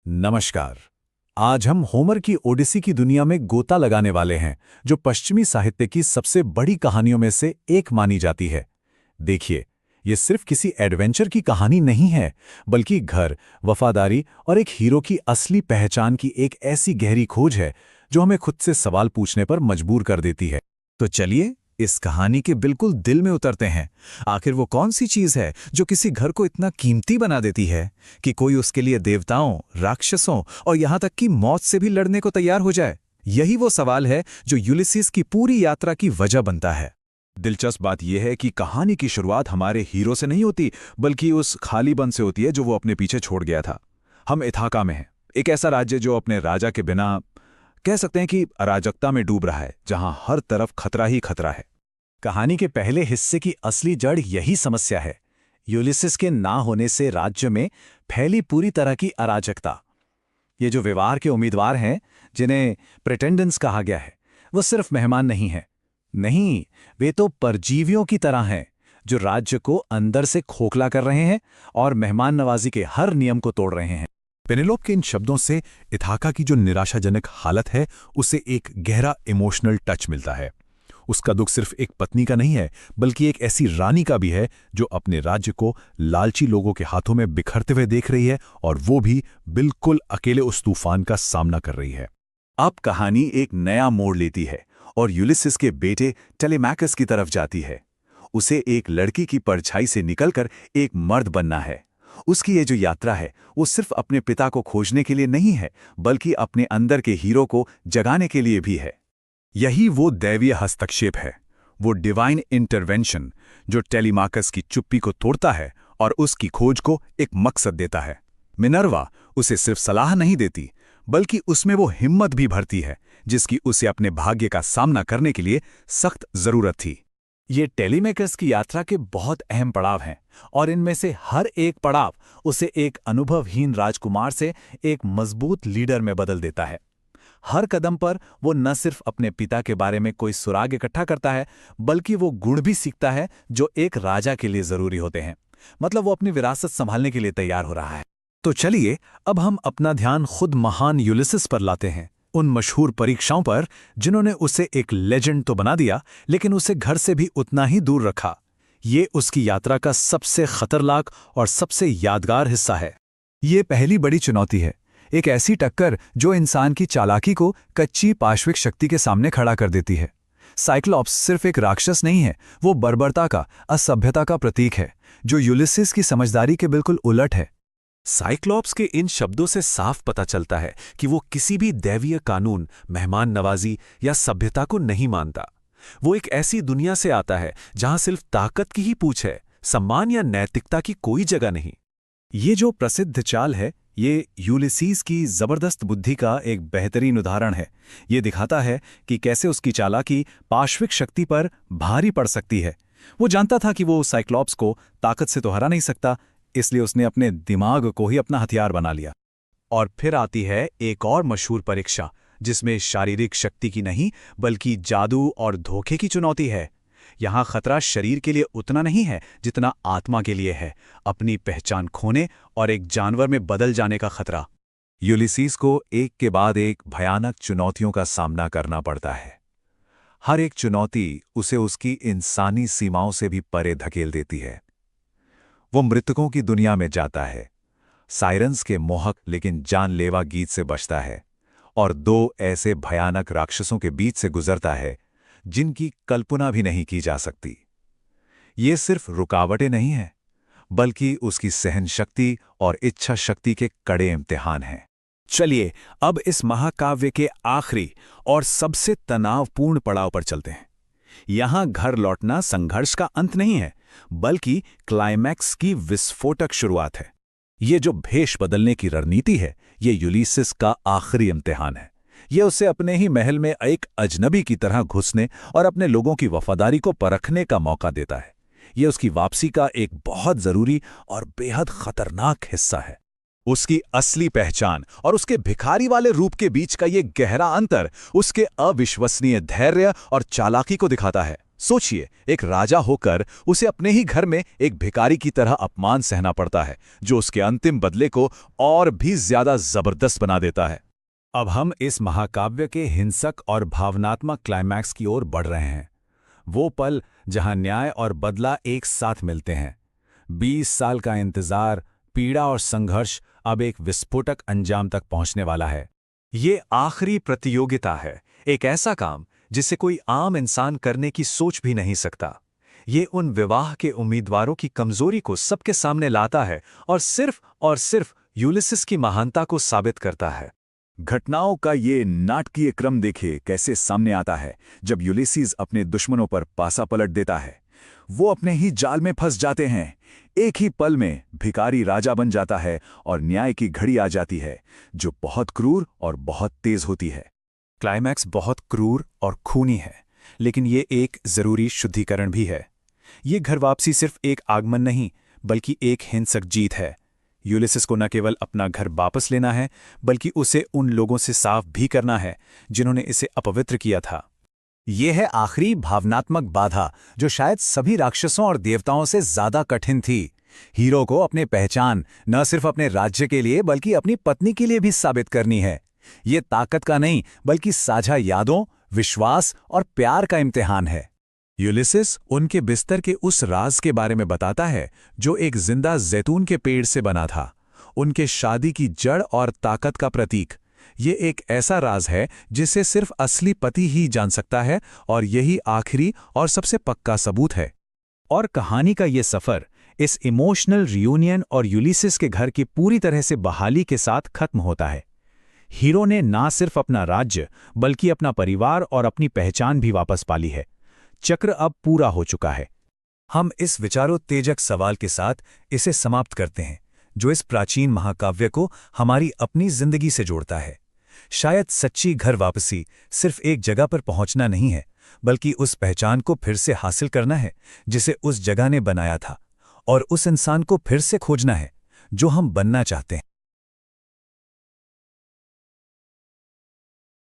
नमस्कार। आज हम होमर की ओडिसी की दुनिया में गोता लगाने वाले हैं, जो पश्चिमी साहित्य की सबसे बड़ी कहानियों में से एक मानी जाती है। देखिए, ये सिर्फ किसी एडवेंचर की कहानी नहीं है, बल्कि घर, वफादारी और एक हीरो की असली पहचान की एक ऐसी गहरी खोज है जो हमें खुद से सवाल पूछने पर मजबूर कर देती है। तो चलिए इस कहानी के बिल्कुल दिल में उतरते हैं। आखिर वो कौन सी चीज है जो किसी घर को इतना कीमती बना देती है कि कोई उसके लिए देवताओं, राक्षसों और यहां तक कि मौत से भी लड़ने को तैयार हो जाए? यही वो सवाल है जो यूलिसीज की पूरी यात्रा की वजह बनता है। दिलचस्प बात यह है कि कहानी की शुरुआत हमारे हीरो से नहीं होती, बल्कि उस खालीपन से होती है जो वो अपने पीछे छोड़ गया था। हम इथाका में हैं, एक ऐसा राज्य जो अपने राजा के बिना कह सकते हैं कि अराजकता में डूब रहा है, जहां हर तरफ खतरा ही खतरा है। कहानी के पहले हिस्से की असली जड़ यही समस्या है, यूलिसिस के ना होने से राज्य में फैली पूरी तरह की अराजकता। ये जो व्यवहार के उम्मीदवार हैं, जिन्हें प्रेटेंडेंट्स कहा गया है, वो सिर्फ मेहमान नहीं हैं। नहीं, वे तो परजीवियों की तरह हैं, जो राज्य को अंदर से खोखला कर रहे हैं और मेहमान नवाजी के हर नियम को तोड़ रहे हैं। पेनेलोप के इन शब्दों से इथाका की जो निराशाजनक हालत है, उसे एक गहरा इमोशनल टच मिलता है। उसका दुख सिर्फ एक पत्नी का नहीं है, बल्कि एक ऐसी रानी का भी है जो अपने राज्य को लालची लोगों के हाथों में बिखरते हुए देख रही है, और वो भी बिल्कुल अकेले उस तूफान का सामना कर रही है। अब कहानी एक नया मोड़ लेती है और यूलिसिस के बेटे टेलेमैकस की तरफ जाती है। उसे एक लड़की की परछाई से निकलकर एक मर्द बनना है। उसकी ये जो यात्रा है, वो सिर्फ अपने पिता को खोजने के लिए नहीं है, बल्कि अपने अंदर के हीरो को जगाने के लिए भी है। यही वो दैवीय हस्तक्षेप है, वो डिवाइन इंटरवेंशन जो टेलीमाकस की चुप्पी को तोड़ता है और उसकी खोज को एक मकसद देता है। मिनर्वा उसे सिर्फ सलाह नहीं देती, बल्कि उसमें वो हिम्मत भी भरती है जिसकी उसे अपने भाग्य का सामना करने के लिए सख्त जरूरत थी। ये टेलीमेकर्स की यात्रा के बहुत अहम पड़ाव हैं, और इनमें से हर एक पड़ाव उसे एक अनुभवहीन राजकुमार से एक मजबूत लीडर में बदल देता है। हर कदम पर वो न सिर्फ अपने पिता के बारे में कोई सुराग इकट्ठा करता है, बल्कि वो गुण भी सीखता है जो एक राजा के लिए जरूरी होते हैं। मतलब वो अपनी विरासत संभालने के लिए तैयार हो रहा है। तो चलिए अब हम अपना ध्यान खुद महान यूलिसिस पर लाते हैं, उन मशहूर परीक्षाओं पर जिन्होंने उसे एक लेजेंड तो बना दिया, लेकिन उसे घर से भी उतना ही दूर रखा। ये उसकी यात्रा का सबसे खतरनाक और सबसे यादगार हिस्सा है। ये पहली बड़ी चुनौती है, एक ऐसी टक्कर जो इंसान की चालाकी को कच्ची पाश्विक शक्ति के सामने खड़ा कर देती है। साइक्लॉप्स सिर्फ एक राक्षस नहीं है, वो बर्बरता का, असभ्यता का प्रतीक है, जो यूलिसिस की समझदारी के बिल्कुल उलट है। साइक्लॉप्स के इन शब्दों से साफ पता चलता है कि वो किसी भी दैवीय कानून, मेहमान नवाजी या सभ्यता को नहीं मानता। वो एक ऐसी दुनिया से आता है जहां सिर्फ ताकत की ही पूछ है, सम्मान या नैतिकता की कोई जगह नहीं। ये जो प्रसिद्ध चाल है, ये यूलिसीज की जबरदस्त बुद्धि का एक बेहतरीन उदाहरण है। ये दिखाता है कि कैसे उसकी चालाकी पाश्विक शक्ति पर भारी पड़ सकती है। वो जानता था कि वो साइक्लॉप्स को ताकत से तो हरा नहीं सकता, इसलिए उसने अपने दिमाग को ही अपना हथियार बना लिया। और फिर आती है एक और मशहूर परीक्षा, जिसमें शारीरिक शक्ति की नहीं, बल्कि जादू और धोखे की चुनौती है। यहाँ खतरा शरीर के लिए उतना नहीं है जितना आत्मा के लिए है, अपनी पहचान खोने और एक जानवर में बदल जाने का खतरा। यूलिसीज को एक के बाद एक भयानक चुनौतियों का सामना करना पड़ता है। हर एक चुनौती उसे उसकी इंसानी सीमाओं से भी परे धकेल देती है। वो मृतकों की दुनिया में जाता है, साइरन्स के मोहक लेकिन जानलेवा गीत से बचता है, और दो ऐसे भयानक राक्षसों के बीच से गुजरता है जिनकी कल्पना भी नहीं की जा सकती। ये सिर्फ रुकावटें नहीं हैं, बल्कि उसकी सहन शक्ति और इच्छा शक्ति के कड़े इम्तिहान हैं। चलिए अब इस महाकाव्य के आखिरी और सबसे तनावपूर्ण पड़ाव पर चलते हैं। यहां घर लौटना संघर्ष का अंत नहीं है, बल्कि क्लाइमैक्स की विस्फोटक शुरुआत है। ये जो भेष बदलने की रणनीति है, ये यूलिसिस का आखिरी इम्तिहान है। ये उसे अपने ही महल में एक अजनबी की तरह घुसने और अपने लोगों की वफादारी को परखने का मौका देता है। ये उसकी वापसी का एक बहुत जरूरी और बेहद खतरनाक हिस्सा है। उसकी असली पहचान और उसके भिखारी वाले रूप के बीच का ये गहरा अंतर उसके अविश्वसनीय धैर्य और चालाकी को दिखाता है। सोचिए, एक राजा होकर उसे अपने ही घर में एक भिखारी की तरह अपमान सहना पड़ता है, जो उसके अंतिम बदले को और भी ज्यादा जबरदस्त बना देता है। अब हम इस महाकाव्य के हिंसक और भावनात्मक क्लाइमैक्स की ओर बढ़ रहे हैं। वो पल जहां न्याय और बदला एक साथ मिलते हैं। 20 साल का इंतजार, पीड़ा और संघर्ष अब एक विस्फोटक अंजाम तक पहुंचने वाला है। ये आखिरी प्रतियोगिता है, एक ऐसा काम जिसे कोई आम इंसान करने की सोच भी नहीं सकता। ये उन विवाह के उम्मीदवारों की कमजोरी को सबके सामने लाता है और सिर्फ यूलिसिस की महानता को साबित करता है। घटनाओं का ये नाटकीय क्रम देखिए कैसे सामने आता है। जब यूलिसिस अपने दुश्मनों पर पासा पलट देता है, वो अपने ही जाल में फंस जाते हैं। एक ही पल में भिखारी राजा बन जाता है और न्याय की घड़ी आ जाती है, जो बहुत क्रूर और बहुत तेज होती है। क्लाइमैक्स बहुत क्रूर और खूनी है, लेकिन ये एक जरूरी शुद्धिकरण भी है। ये घर वापसी सिर्फ एक आगमन नहीं, बल्कि एक हिंसक जीत है। यूलिसिस को न केवल अपना घर वापस लेना है, बल्कि उसे उन लोगों से साफ भी करना है जिन्होंने इसे अपवित्र किया था। ये है आखिरी भावनात्मक बाधा, जो शायद सभी राक्षसों और देवताओं से ज्यादा कठिन थी। हीरो को अपनी पहचान न सिर्फ अपने राज्य के लिए बल्कि अपनी पत्नी के लिए भी साबित करनी है। ये ताकत का नहीं, बल्कि साझा यादों, विश्वास और प्यार का इम्तिहान है। यूलिसिस उनके बिस्तर के उस राज के बारे में बताता है जो एक जिंदा जैतून के पेड़ से बना था, उनके शादी की जड़ और ताकत का प्रतीक। ये एक ऐसा राज है जिसे सिर्फ असली पति ही जान सकता है, और यही आखिरी और सबसे पक्का सबूत है। और कहानी का ये सफर इस इमोशनल रियूनियन और यूलिसिस के घर की पूरी तरह से बहाली के साथ खत्म होता है। हीरो ने ना सिर्फ अपना राज्य, बल्कि अपना परिवार और अपनी पहचान भी वापस पाली है। चक्र अब पूरा हो चुका है। हम इस विचारोत्तेजक सवाल के साथ इसे समाप्त करते हैं, जो इस प्राचीन महाकाव्य को हमारी अपनी जिंदगी से जोड़ता है। शायद सच्ची घर वापसी सिर्फ एक जगह पर पहुंचना नहीं है, बल्कि उस पहचान को फिर से हासिल करना है जिसे उस जगह ने बनाया था, और उस इंसान को फिर से खोजना है जो हम बनना चाहते हैं।